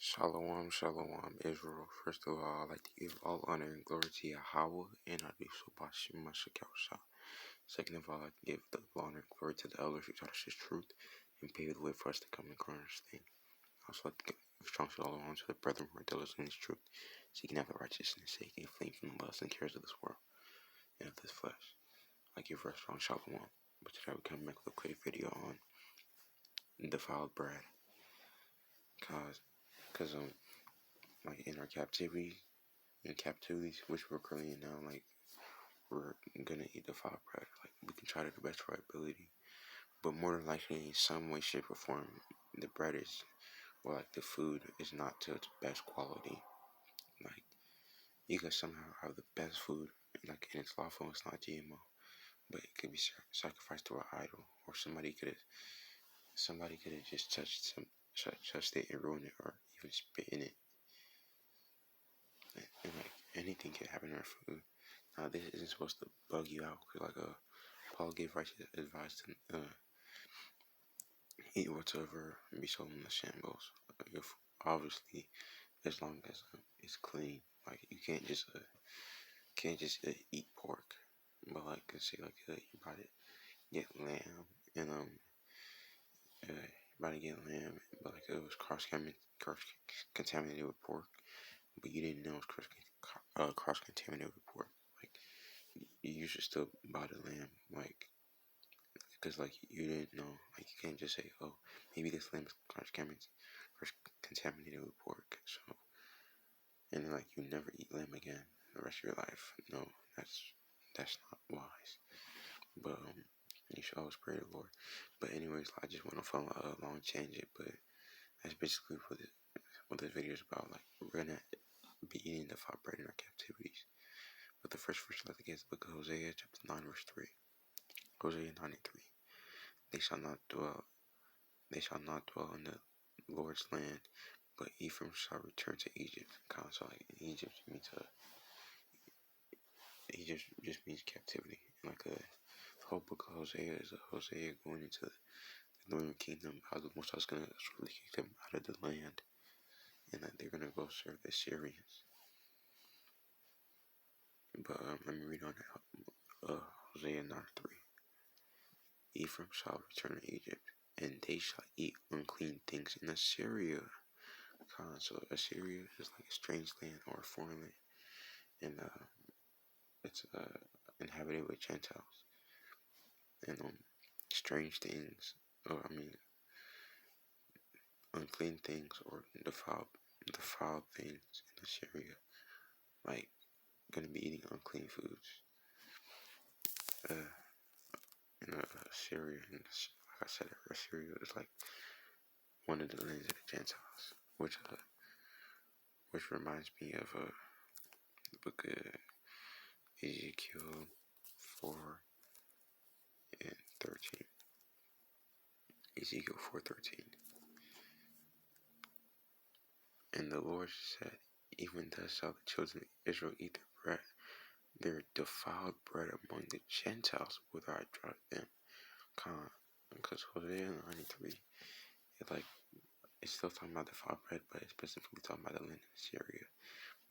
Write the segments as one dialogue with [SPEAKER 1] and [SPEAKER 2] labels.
[SPEAKER 1] Shalom, shalom, Israel. First of all, I'd like to give all honor and glory to Yahweh, and I do so by Shema Shekelsha. Second of all, I'd like to give the honor and glory to the elders who taught us His truth and paved the way for us to come and understand. Also, like to give strong shalom to the brethren who are diligent in His truth, seeking after righteousness' sake and fleeing from the lusts and cares of this world and of this flesh. I give her a strong shalom. But today we're coming back with a quick video on defiled bread, cause like in our captivity, which we're currently in now, like we're gonna eat defiled bread. Like we can try to the best of our ability, but more than likely, in some way, shape, or form, the bread is, or like the food is not to its best quality. Like you could somehow have the best food, like and it's lawful, it's not GMO, but it could be sacrificed to an idol, or somebody could have just touched it and ruined it, or even spit in it. And like anything can happen in our food. Now this isn't supposed to bug you out, cause like Paul gave righteous advice to eat whatsoever be sold in the shambles. If, obviously, as long as it's clean, like you can't just eat pork. But like say like you about to get lamb and you about to get lamb, but like it was cross contaminated with pork, but you didn't know it was cross contaminated with pork. Like you should still buy the lamb, like because like you didn't know, like you can't just say, oh, maybe this lamb is cross contaminated with pork, so and like you never eat lamb again the rest of your life. No, that's not wise. But you should always pray to the Lord. But anyways, I just want to follow a long tangent, but that's basically what this video is about. Like we're gonna be eating the defiled bread in our captivities. But the first verse I'd like to get is the book of Hosea, chapter 9, verse 3. Hosea 9:3. They shall not dwell in the Lord's land, but Ephraim shall return to Egypt. So like in Egypt means Egypt just means captivity. And like the whole book of Hosea is Hosea going into the northern kingdom, how the Most High is gonna surely kick them out of the land, and that they're gonna go serve the Syrians. But let me read on that. Hosea 9:3. Ephraim shall return to Egypt, and they shall eat unclean things in Assyria. So Assyria is like a strange land or a foreign land, and it's inhabited with Gentiles, and strange things, or unclean things or defiled things in Assyria, like gonna be eating unclean foods. In Assyria, and like I said, Assyria is like one of the lands of the Gentiles, which reminds me of the book of Ezekiel 4:13. Ezekiel 4:13. And the Lord said, even thus shall the children of Israel eat their defiled bread among the Gentiles, whither I drive them. Because Hosea 93, it's still talking about defiled bread, but it's specifically talking about the land of Syria.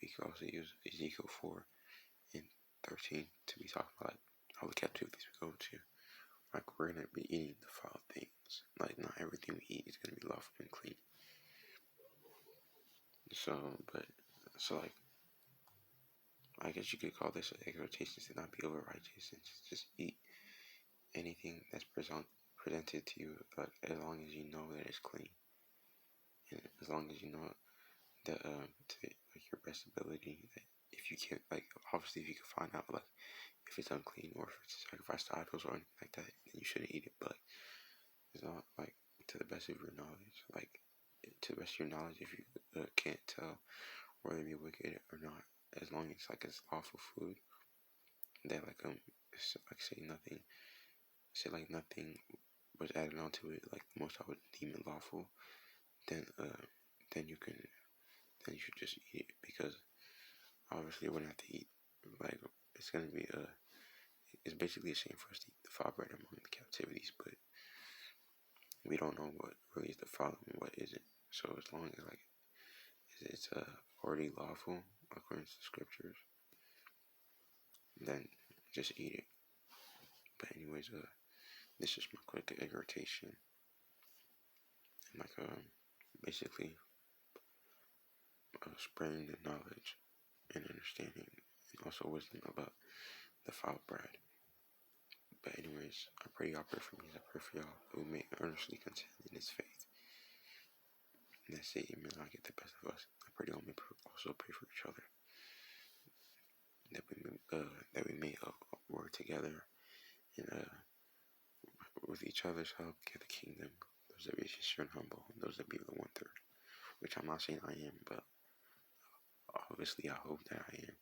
[SPEAKER 1] We can also use Ezekiel 4:13 to be talking about like all the captivities we go to. Like we're gonna be eating defiled things. Like not everything we eat is gonna be lawful and clean. So like I guess you could call this an exhortation to not be over righteous and just eat anything that's presented to you, but as long as you know that it's clean, and as long as you know that to like your best ability, that if you can't, like obviously if you can find out like if it's unclean or if it's sacrificed to idols or anything like that, then you shouldn't eat it. But it's not like to the best of your knowledge, like to the best of your knowledge, if you can't tell whether it be wicked or not, as long as like it's lawful food, that like say nothing was added onto it, like the Most I would deem it lawful, then you should just eat it, because obviously we're gonna have to eat, like it's basically a shame for us to eat the defiled bread among the captivities, but we don't know what really is defiled and what isn't. So as long as like it's already lawful according to the scriptures, then just eat it. But anyways, this is my quick exhortation, and basically spreading the knowledge and understanding, and also wisdom about the foul bread. But anyways, I pray y'all pray for me. I pray for y'all who may earnestly contend in this faith. And that Satan may not get the best of us. I pray y'all may also pray for each other. That we may work together and with each other's help get the kingdom. Those that be sincere and humble, and those that be the 1/3. Which I'm not saying I am, but obviously I hope that I am.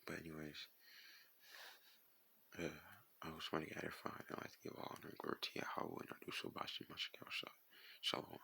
[SPEAKER 1] But anyways, I hope somebody got edified, and I'd like to give all honor and glory to Yahweh, and I do so by Shem Shalom.